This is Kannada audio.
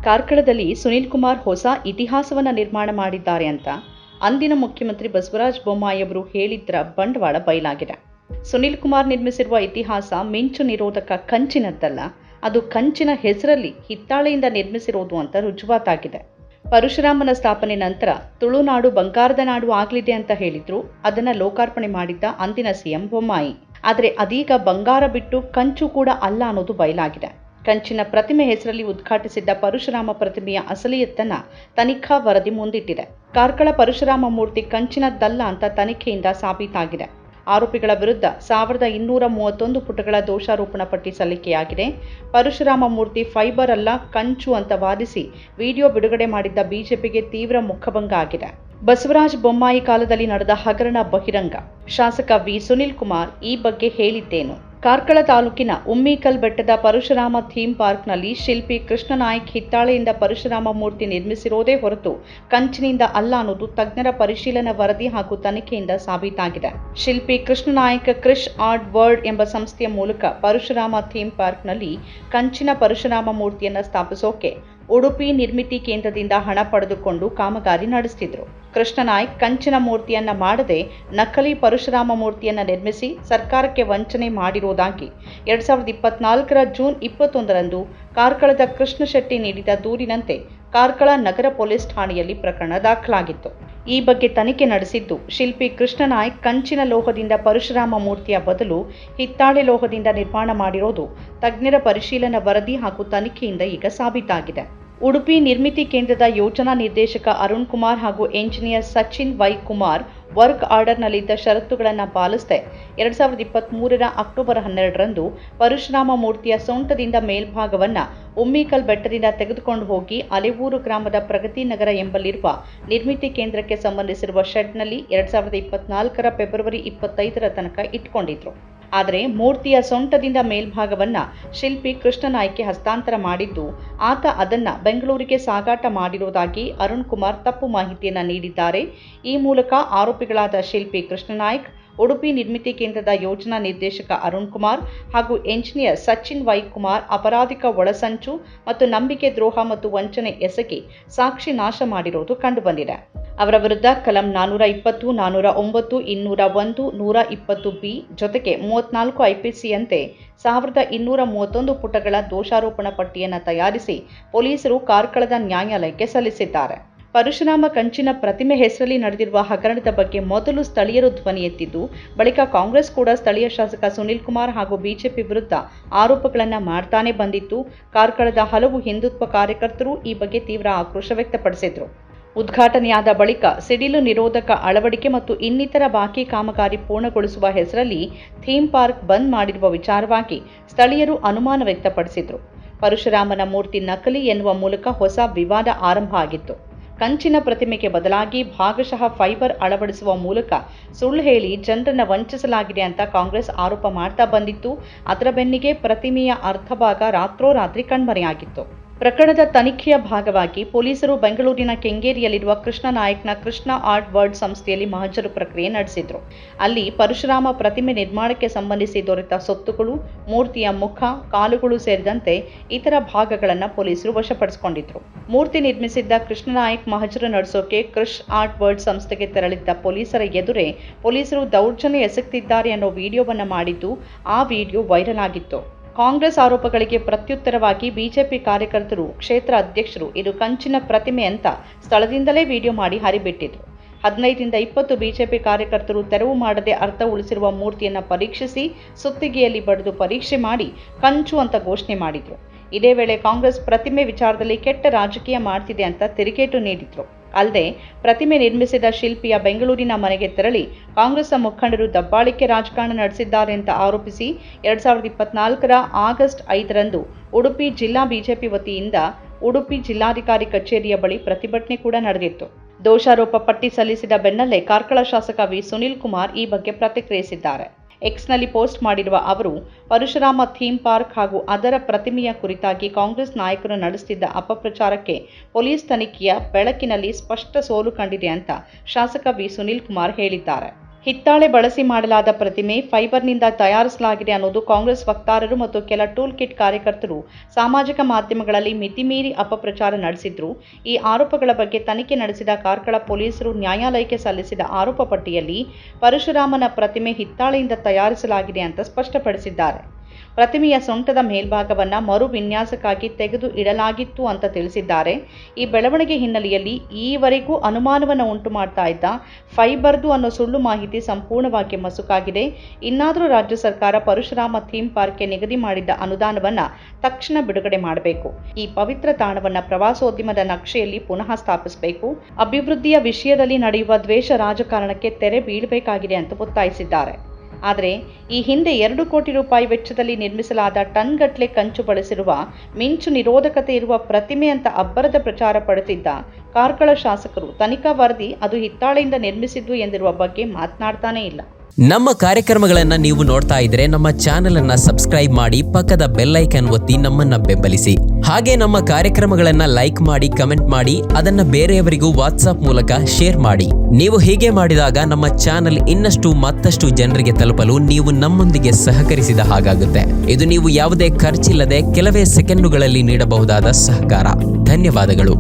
ಕಾರ್ಕಳದಲ್ಲಿ ಸುನೀಲ್ ಕುಮಾರ್ ಹೊಸ ಇತಿಹಾಸವನ್ನು ನಿರ್ಮಾಣ ಮಾಡಿದ್ದಾರೆ ಅಂತ ಅಂದಿನ ಮುಖ್ಯಮಂತ್ರಿ ಬಸವರಾಜ ಬೊಮ್ಮಾಯಿಯವರು ಹೇಳಿದ್ದರ ಬಂಡವಾಳ ಬಯಲಾಗಿದೆ. ಸುನೀಲ್ ಕುಮಾರ್ ನಿರ್ಮಿಸಿರುವ ಇತಿಹಾಸ ಮಿಂಚು ನಿರೋಧಕ ಕಂಚಿನದ್ದಲ್ಲ, ಅದು ಕಂಚಿನ ಹೆಸರಲ್ಲಿ ಹಿತ್ತಾಳೆಯಿಂದ ನಿರ್ಮಿಸಿರೋದು ಅಂತ ರುಜುವಾತಾಗಿದೆ. ಪರಶುರಾಮನ ಸ್ಥಾಪನೆ ನಂತರ ತುಳುನಾಡು ಬಂಗಾರದ ನಾಡು ಆಗಲಿದೆ ಅಂತ ಹೇಳಿದ್ರು. ಅದನ್ನ ಲೋಕಾರ್ಪಣೆ ಮಾಡಿದ್ದ ಅಂದಿನ ಸಿಎಂ ಬೊಮ್ಮಾಯಿ. ಆದರೆ ಅದೀಗ ಬಂಗಾರ ಬಿಟ್ಟು ಕಂಚು ಕೂಡ ಅಲ್ಲ ಅನ್ನೋದು ಬಯಲಾಗಿದೆ. ಕಂಚಿನ ಪ್ರತಿಮೆ ಹೆಸರಲ್ಲಿ ಉದ್ಘಾಟಿಸಿದ್ದ ಪರಶುರಾಮ ಪ್ರತಿಮೆಯ ಅಸಲಿಯತ್ತನ್ನ ತನಿಖಾ ವರದಿ ಮುಂದಿಟ್ಟಿದೆ. ಕಾರ್ಕಳ ಪರಶುರಾಮ ಮೂರ್ತಿ ಕಂಚಿನದ್ದಲ್ಲ ಅಂತ ತನಿಖೆಯಿಂದ ಸಾಬೀತಾಗಿದೆ. ಆರೋಪಿಗಳ ವಿರುದ್ಧ 1231 ಪುಟಗಳ ದೋಷಾರೋಪಣಾ ಪಟ್ಟಿ ಸಲ್ಲಿಕೆಯಾಗಿದೆ. ಪರಶುರಾಮ ಮೂರ್ತಿ ಫೈಬರ್ ಅಲ್ಲ ಕಂಚು ಅಂತ ವಾದಿಸಿ ವಿಡಿಯೋ ಬಿಡುಗಡೆ ಮಾಡಿದ್ದ ಬಿಜೆಪಿಗೆ ತೀವ್ರ ಮುಖಭಂಗ ಆಗಿದೆ. ಬಸವರಾಜ ಬೊಮ್ಮಾಯಿ ಕಾಲದಲ್ಲಿ ನಡೆದ ಹಗರಣ ಬಹಿರಂಗ. ಶಾಸಕ ವಿ ಸುನೀಲ್ ಕುಮಾರ್ ಈ ಬಗ್ಗೆ ಹೇಳಿದ್ದೇನು? ಕಾರ್ಕಳ ತಾಲೂಕಿನ ಉಮ್ಮಿಕಲ್ ಬೆಟ್ಟದ ಪರಶುರಾಮ ಥೀಮ್ ಪಾರ್ಕ್ನಲ್ಲಿ ಶಿಲ್ಪಿ ಕೃಷ್ಣನಾಯ್ಕ್ ಹಿತ್ತಾಳೆಯಿಂದ ಪರಶುರಾಮ ಮೂರ್ತಿ ನಿರ್ಮಿಸಿರೋದೇ ಹೊರತು ಕಂಚಿನಿಂದ ಅಲ್ಲ ಅನ್ನೋದು ತಜ್ಞರ ಪರಿಶೀಲನಾ ವರದಿ ಹಾಗೂ ತನಿಖೆಯಿಂದ ಸಾಬೀತಾಗಿದೆ. ಶಿಲ್ಪಿ ಕೃಷ್ಣನಾಯ್ಕ್ ಕ್ರಿಶ್ ಆರ್ಟ್ ವರ್ಲ್ಡ್ ಎಂಬ ಸಂಸ್ಥೆಯ ಮೂಲಕ ಪರಶುರಾಮ ಥೀಮ್ ಪಾರ್ಕ್ನಲ್ಲಿ ಕಂಚಿನ ಪರಶುರಾಮ ಮೂರ್ತಿಯನ್ನು ಸ್ಥಾಪಿಸೋಕೆ ಉಡುಪಿ ನಿರ್ಮಿತಿ ಕೇಂದ್ರದಿಂದ ಹಣ ಪಡೆದುಕೊಂಡು ಕಾಮಗಾರಿ ನಡೆಸುತ್ತಿದ್ದರು. ಕೃಷ್ಣನಾಯ್ಕ್ ಕಂಚಿನ ಮೂರ್ತಿಯನ್ನ ಮಾಡದೆ ನಕಲಿ ಪರಶುರಾಮ ಮೂರ್ತಿಯನ್ನ ನಿರ್ಮಿಸಿ ಸರ್ಕಾರಕ್ಕೆ ವಂಚನೆ ಮಾಡಿರುವುದಾಗಿ 2024 ಜೂನ್ 21ರಂದು ಕಾರ್ಕಳದ ಕೃಷ್ಣ ಶೆಟ್ಟಿ ನೀಡಿದ ದೂರಿನಂತೆ ಕಾರ್ಕಳ ನಗರ ಪೊಲೀಸ್ ಠಾಣೆಯಲ್ಲಿ ಪ್ರಕರಣ ದಾಖಲಾಗಿತ್ತು. ಈ ಬಗ್ಗೆ ತನಿಖೆ ನಡೆಸಿದ್ದು ಶಿಲ್ಪಿ ಕೃಷ್ಣನಾಯ್ಕ್ ಕಂಚಿನ ಲೋಹದಿಂದ ಪರಶುರಾಮ ಮೂರ್ತಿಯ ಬದಲು ಹಿತ್ತಾಳೆ ಲೋಹದಿಂದ ನಿರ್ಮಾಣ ಮಾಡಿರೋದು ತಜ್ಞರ ಪರಿಶೀಲನಾ ವರದಿ ಹಾಗೂ ತನಿಖೆಯಿಂದ ಈಗ ಸಾಬೀತಾಗಿದೆ. ಉಡುಪಿ ನಿರ್ಮಿತಿ ಕೇಂದ್ರದ ಯೋಜನಾ ನಿರ್ದೇಶಕ ಅರುಣ್ ಕುಮಾರ್ ಹಾಗೂ engineer Sachin Y Kumar work ಆರ್ಡರ್ನಲ್ಲಿದ್ದ ಷರತ್ತುಗಳನ್ನು ಪಾಲಿಸದೆ 2023 ಅಕ್ಟೋಬರ್ 12ರಂದು ಪರಶುರಾಮ ಮೂರ್ತಿಯ ಸೊಂಟದಿಂದ ಮೇಲ್ಭಾಗವನ್ನು ಉಮ್ಮಿಕಲ್ ಬೆಟ್ಟದಿಂದ ತೆಗೆದುಕೊಂಡು ಹೋಗಿ ಅಲೆವೂರು ಗ್ರಾಮದ ಪ್ರಗತಿ ನಗರ ಎಂಬಲ್ಲಿರುವ ನಿರ್ಮಿತಿ ಕೇಂದ್ರಕ್ಕೆ ಸಂಬಂಧಿಸಿರುವ ಶೆಡ್ನಲ್ಲಿ 2024 ಫೆಬ್ರವರಿ 25ರ ತನಕ ಇಟ್ಕೊಂಡಿದ್ರು. ಆದರೆ ಮೂರ್ತಿಯ ಸೊಂಟದಿಂದ ಮೇಲ್ಭಾಗವನ್ನ ಶಿಲ್ಪಿ ಕೃಷ್ಣನಾಯ್ಕ್ಗೆ ಹಸ್ತಾಂತರ ಮಾಡಿದ್ದು ಆತ ಅದನ್ನ ಬೆಂಗಳೂರಿಗೆ ಸಾಗಾಟ ಮಾಡಿರುವುದಾಗಿ ಅರುಣ್ ಕುಮಾರ್ ತಪ್ಪು ಮಾಹಿತಿಯನ್ನು ನೀಡಿದ್ದಾರೆ. ಈ ಮೂಲಕ ಆರೋಪಿಗಳಾದ ಶಿಲ್ಪಿ ಕೃಷ್ಣನಾಯ್ಕ್, ಉಡುಪಿ ನಿರ್ಮಿತಿ ಕೇಂದ್ರದ ಯೋಜನಾ ನಿರ್ದೇಶಕ ಅರುಣ್ ಕುಮಾರ್ ಹಾಗೂ ಎಂಜಿನಿಯರ್ ಸಚಿನ್ ವೈ ಕುಮಾರ್ ಅಪರಾಧಿಕ ಒಳಸಂಚು ಮತ್ತು ನಂಬಿಕೆ ದ್ರೋಹ ಮತ್ತು ವಂಚನೆ ಎಸಗಿ ಸಾಕ್ಷಿ ನಾಶ ಮಾಡಿರುವುದು ಕಂಡುಬಂದಿದೆ. ಅವರ ವಿರುದ್ಧ ಕಲಂ 420, 409, 201, 120B ಜೊತೆಗೆ 34 ಐಪಿಸಿಯಂತೆ 1231 ಪುಟಗಳ ದೋಷಾರೋಪಣಾ ಪಟ್ಟಿಯನ್ನು ತಯಾರಿಸಿ ಪೊಲೀಸರು ಕಾರ್ಕಳದ ನ್ಯಾಯಾಲಯಕ್ಕೆ ಸಲ್ಲಿಸಿದ್ದಾರೆ. ಪರಶುರಾಮ ಕಂಚಿನ ಪ್ರತಿಮೆ ಹೆಸರಲ್ಲಿ ನಡೆದಿರುವ ಹಗರಣದ ಬಗ್ಗೆ ಮೊದಲು ಸ್ಥಳೀಯರು ಧ್ವನಿ ಎತ್ತಿದ್ದು, ಬಳಿಕ ಕಾಂಗ್ರೆಸ್ ಕೂಡ ಸ್ಥಳೀಯ ಶಾಸಕ ಸುನೀಲ್ ಕುಮಾರ್ ಹಾಗೂ ಬಿಜೆಪಿ ವಿರುದ್ಧ ಆರೋಪಗಳನ್ನು ಮಾಡ್ತಾನೆ ಬಂದಿತ್ತು. ಕಾರ್ಕಳದ ಹಲವು ಹಿಂದುತ್ವ ಕಾರ್ಯಕರ್ತರು ಈ ಬಗ್ಗೆ ತೀವ್ರ ಆಕ್ರೋಶ ವ್ಯಕ್ತಪಡಿಸಿದ್ರು. ಉದ್ಘಾಟನೆಯಾದ ಬಳಿಕ ಸಿಡಿಲು ನಿರೋಧಕ ಅಳವಡಿಕೆ ಮತ್ತು ಇನ್ನಿತರ ಬಾಕಿ ಕಾಮಗಾರಿ ಪೂರ್ಣಗೊಳಿಸುವ ಹೆಸರಲ್ಲಿ ಥೀಮ್ ಪಾರ್ಕ್ ಬಂದ್ ಮಾಡಿರುವ ವಿಚಾರವಾಗಿ ಸ್ಥಳೀಯರು ಅನುಮಾನ ವ್ಯಕ್ತಪಡಿಸಿದ್ರು. ಪರಶುರಾಮನ ಮೂರ್ತಿ ನಕಲಿ ಎನ್ನುವ ಮೂಲಕ ಹೊಸ ವಿವಾದ ಆರಂಭ ಆಗಿತ್ತು. ಕಂಚಿನ ಪ್ರತಿಮೆಗೆ ಬದಲಾಗಿ ಭಾಗಶಃ ಫೈಬರ್ ಅಳವಡಿಸುವ ಮೂಲಕ ಸುಳ್ಳು ಹೇಳಿ ಜನರನ್ನು ವಂಚಿಸಲಾಗಿದೆ ಅಂತ ಕಾಂಗ್ರೆಸ್ ಆರೋಪ ಮಾಡ್ತಾ ಬಂದಿತ್ತು. ಅದರ ಬೆನ್ನಿಗೆ ಪ್ರತಿಮೆಯ ಅರ್ಧ ಭಾಗ ರಾತ್ರೋರಾತ್ರಿ ಕಣ್ಮರೆಯಾಗಿತ್ತು. ಪ್ರಕರಣದ ತನಿಖೆಯ ಭಾಗವಾಗಿ ಪೊಲೀಸರು ಬೆಂಗಳೂರಿನ ಕೆಂಗೇರಿಯಲ್ಲಿರುವ ಕೃಷ್ಣನಾಯ್ಕ್ನ ಕೃಷ್ಣ ಆರ್ಟ್ ವರ್ಲ್ಡ್ ಸಂಸ್ಥೆಯಲ್ಲಿ ಮಹಜರು ಪ್ರಕ್ರಿಯೆ ನಡೆಸಿದ್ರು. ಅಲ್ಲಿ ಪರಶುರಾಮ ಪ್ರತಿಮೆ ನಿರ್ಮಾಣಕ್ಕೆ ಸಂಬಂಧಿಸಿ ದೊರೆತ ಸೊತ್ತುಗಳು, ಮೂರ್ತಿಯ ಮುಖ, ಕಾಲುಗಳು ಸೇರಿದಂತೆ ಇತರ ಭಾಗಗಳನ್ನು ಪೊಲೀಸರು ವಶಪಡಿಸಿಕೊಂಡಿದ್ರು. ಮೂರ್ತಿ ನಿರ್ಮಿಸಿದ್ದ ಕೃಷ್ಣನಾಯ್ಕ್ ಮಹಜರು ನಡೆಸೋಕೆ ಕೃಷ್ ಆರ್ಟ್ ವರ್ಲ್ಡ್ ಸಂಸ್ಥೆಗೆ ತೆರಳಿದ್ದ ಪೊಲೀಸರ ಎದುರೇ ಪೊಲೀಸರು ದೌರ್ಜನ್ಯ ಎಸಗ್ತಿದ್ದಾರೆ ಅನ್ನೋ ವಿಡಿಯೋವನ್ನು ಮಾಡಿದ್ದು ಆ ವಿಡಿಯೋ ವೈರಲ್ ಆಗಿತ್ತು. ಕಾಂಗ್ರೆಸ್ ಆರೋಪಗಳಿಗೆ ಪ್ರತ್ಯುತ್ತರವಾಗಿ ಬಿಜೆಪಿ ಕಾರ್ಯಕರ್ತರು, ಕ್ಷೇತ್ರ ಅಧ್ಯಕ್ಷರು ಇದು ಕಂಚಿನ ಪ್ರತಿಮೆ ಅಂತ ಸ್ಥಳದಿಂದಲೇ ವಿಡಿಯೋ ಮಾಡಿ ಹರಿಬಿಟ್ಟಿದ್ರು. 15ರಿಂದ 20 ಬಿಜೆಪಿ ಕಾರ್ಯಕರ್ತರು ತೆರವು ಮಾಡದೆ ಅರ್ಧ ಉಳಿಸಿರುವ ಮೂರ್ತಿಯನ್ನು ಪರೀಕ್ಷಿಸಿ ಸುತ್ತಿಗೆಯಲ್ಲಿ ಬಡಿದು ಪರೀಕ್ಷೆ ಮಾಡಿ ಕಂಚು ಅಂತ ಘೋಷಣೆ ಮಾಡಿದ್ರು. ಇದೇ ವೇಳೆ ಕಾಂಗ್ರೆಸ್ ಪ್ರತಿಮೆ ವಿಚಾರದಲ್ಲಿ ಕೆಟ್ಟ ರಾಜಕೀಯ ಮಾಡ್ತಿದೆ ಅಂತ ತಿರುಗೇಟು ನೀಡಿದ್ರು. ಅಲ್ಲದೆ ಪ್ರತಿಮೆ ನಿರ್ಮಿಸಿದ ಶಿಲ್ಪಿಯ ಬೆಂಗಳೂರಿನ ಮನೆಗೆ ತೆರಳಿ ಕಾಂಗ್ರೆಸ್ ಮುಖಂಡರು ದಬ್ಬಾಳಿಕೆ ರಾಜಕಾರಣ ನಡೆಸಿದ್ದಾರೆ ಅಂತ ಆರೋಪಿಸಿ 2024 ಆಗಸ್ಟ್ 5ರಂದು ಉಡುಪಿ ಜಿಲ್ಲಾ ಬಿಜೆಪಿ ವತಿಯಿಂದ ಉಡುಪಿ ಜಿಲ್ಲಾಧಿಕಾರಿ ಕಚೇರಿಯ ಬಳಿ ಪ್ರತಿಭಟನೆ ಕೂಡ ನಡೆದಿತ್ತು. ದೋಷಾರೋಪ ಪಟ್ಟಿ ಸಲ್ಲಿಸಿದ ಬೆನ್ನಲ್ಲೇ ಕಾರ್ಕಳ ಶಾಸಕ ವಿ ಸುನೀಲ್ ಕುಮಾರ್ ಈ ಬಗ್ಗೆ ಪ್ರತಿಕ್ರಿಯಿಸಿದ್ದಾರೆ. ಎಕ್ಸ್ನಲ್ಲಿ ಪೋಸ್ಟ್ ಮಾಡಿರುವ ಅವರು, ಪರಶುರಾಮ ಥೀಮ್ ಪಾರ್ಕ್ ಹಾಗೂ ಅದರ ಪ್ರತಿಮೆಯ ಕುರಿತಾಗಿ ಕಾಂಗ್ರೆಸ್ ನಾಯಕರು ನಡೆಸುತ್ತಿದ್ದ ಅಪಪ್ರಚಾರಕ್ಕೆ ಪೊಲೀಸ್ ತನಿಖೆಯ ಬೆಳಕಿನಲ್ಲಿ ಸ್ಪಷ್ಟ ಸೋಲು ಕಂಡಿದೆ ಅಂತ ಶಾಸಕ ವಿ ಸುನೀಲ್ ಕುಮಾರ್ ಹೇಳಿದ್ದಾರೆ. ಹಿತ್ತಾಳೆ ಬಳಸಿ ಮಾಡಲಾದ ಪ್ರತಿಮೆ ಫೈಬರ್ನಿಂದ ತಯಾರಿಸಲಾಗಿದೆ ಅನ್ನೋದು ಕಾಂಗ್ರೆಸ್ ವಕ್ತಾರರು ಮತ್ತು ಕೆಲ ಟೂಲ್ ಕಿಟ್ ಕಾರ್ಯಕರ್ತರು ಸಾಮಾಜಿಕ ಮಾಧ್ಯಮಗಳಲ್ಲಿ ಮಿತಿಮೀರಿ ಅಪಪ್ರಚಾರ ನಡೆಸಿದ್ರು. ಈ ಆರೋಪಗಳ ಬಗ್ಗೆ ತನಿಖೆ ನಡೆಸಿದ ಕಾರ್ಕಳ ಪೊಲೀಸರು ನ್ಯಾಯಾಲಯಕ್ಕೆ ಸಲ್ಲಿಸಿದ ಆರೋಪ ಪಟ್ಟಿಯಲ್ಲಿ ಪರಶುರಾಮನ ಪ್ರತಿಮೆ ಹಿತ್ತಾಳೆಯಿಂದ ತಯಾರಿಸಲಾಗಿದೆ ಅಂತ ಸ್ಪಷ್ಟಪಡಿಸಿದ್ದಾರೆ. ಪ್ರತಿಮೆಯ ಸೊಂಟದ ಮೇಲ್ಭಾಗವನ್ನು ಮರು ವಿನ್ಯಾಸಕ್ಕಾಗಿ ತೆಗೆದು ಇಡಲಾಗಿತ್ತು ಅಂತ ತಿಳಿಸಿದ್ದಾರೆ. ಈ ಬೆಳವಣಿಗೆ ಹಿನ್ನೆಲೆಯಲ್ಲಿ ಈವರೆಗೂ ಅನುಮಾನವನ್ನು ಉಂಟು ಮಾಡ್ತಾ ಇದ್ದ ಫೈಬರ್ದು ಅನ್ನೋ ಸುಳ್ಳು ಮಾಹಿತಿ ಸಂಪೂರ್ಣವಾಗಿ ಮಸುಕಾಗಿದೆ. ಇನ್ನಾದರೂ ರಾಜ್ಯ ಸರ್ಕಾರ ಪರಶುರಾಮ ಥೀಮ್ ಪಾರ್ಕ್ಗೆ ನಿಗದಿ ಮಾಡಿದ್ದ ಅನುದಾನವನ್ನು ತಕ್ಷಣ ಬಿಡುಗಡೆ ಮಾಡಬೇಕು. ಈ ಪವಿತ್ರ ತಾಣವನ್ನು ಪ್ರವಾಸೋದ್ಯಮದ ನಕ್ಷೆಯಲ್ಲಿ ಪುನಃ ಸ್ಥಾಪಿಸಬೇಕು. ಅಭಿವೃದ್ಧಿಯ ವಿಷಯದಲ್ಲಿ ನಡೆಯುವ ದ್ವೇಷ ರಾಜಕಾರಣಕ್ಕೆ ತೆರೆ ಬೀಳಬೇಕಾಗಿದೆ ಅಂತ ಒತ್ತಾಯಿಸಿದ್ದಾರೆ. ಆದರೆ ಈ ಹಿಂದೆ 2 ಕೋಟಿ ರೂಪಾಯಿ ವೆಚ್ಚದಲ್ಲಿ ನಿರ್ಮಿಸಲಾದ ಟನ್ಗಟ್ಟಲೆ ಕಂಚು ಬಳಸಿರುವ ಮಿಂಚು ನಿರೋಧಕತೆ ಇರುವ ಪ್ರತಿಮೆ ಅಂತ ಅಬ್ಬರದ ಪ್ರಚಾರ ಪಡುತ್ತಿದ್ದ ಕಾರ್ಕಳ ಶಾಸಕರು ತನಿಖಾ ವರದಿ ಅದು ಹಿತ್ತಾಳೆಯಿಂದ ನಿರ್ಮಿಸಿದ್ದು ಎಂದಿರುವ ಬಗ್ಗೆ ಮಾತನಾಡ್ತಾನೇ ಇಲ್ಲ. ನಮ್ಮ ಕಾರ್ಯಕ್ರಮಗಳನ್ನು ನೀವು ನೋಡ್ತಾ ಇದ್ರೆ ನಮ್ಮ ಚಾನೆಲ್ ಅನ್ನ ಸಬ್ಸ್ಕ್ರೈಬ್ ಮಾಡಿ, ಪಕ್ಕದ ಬೆಲ್ ಐಕಾನ್ ಒತ್ತಿ ನಮ್ಮನ್ನ ಬೆಂಬಲಿಸಿ. ಹಾಗೆ ನಮ್ಮ ಕಾರ್ಯಕ್ರಮಗಳನ್ನ ಲೈಕ್ ಮಾಡಿ, ಕಮೆಂಟ್ ಮಾಡಿ, ಅದನ್ನ ಬೇರೆಯವರಿಗೂ ವಾಟ್ಸ್ಆಪ್ ಮೂಲಕ ಶೇರ್ ಮಾಡಿ. ನೀವು ಹೀಗೆ ಮಾಡಿದಾಗ ನಮ್ಮ ಚಾನೆಲ್ ಇನ್ನಷ್ಟು ಮತ್ತಷ್ಟು ಜನರಿಗೆ ತಲುಪಲು ನೀವು ನಮ್ಮೊಂದಿಗೆ ಸಹಕರಿಸಿದ ಹಾಗಾಗುತ್ತೆ. ಇದು ನೀವು ಯಾವುದೇ ಖರ್ಚಿಲ್ಲದೆ ಕೆಲವೇ ಸೆಕೆಂಡುಗಳಲ್ಲಿ ನೀಡಬಹುದಾದ ಸಹಕಾರ. ಧನ್ಯವಾದಗಳು.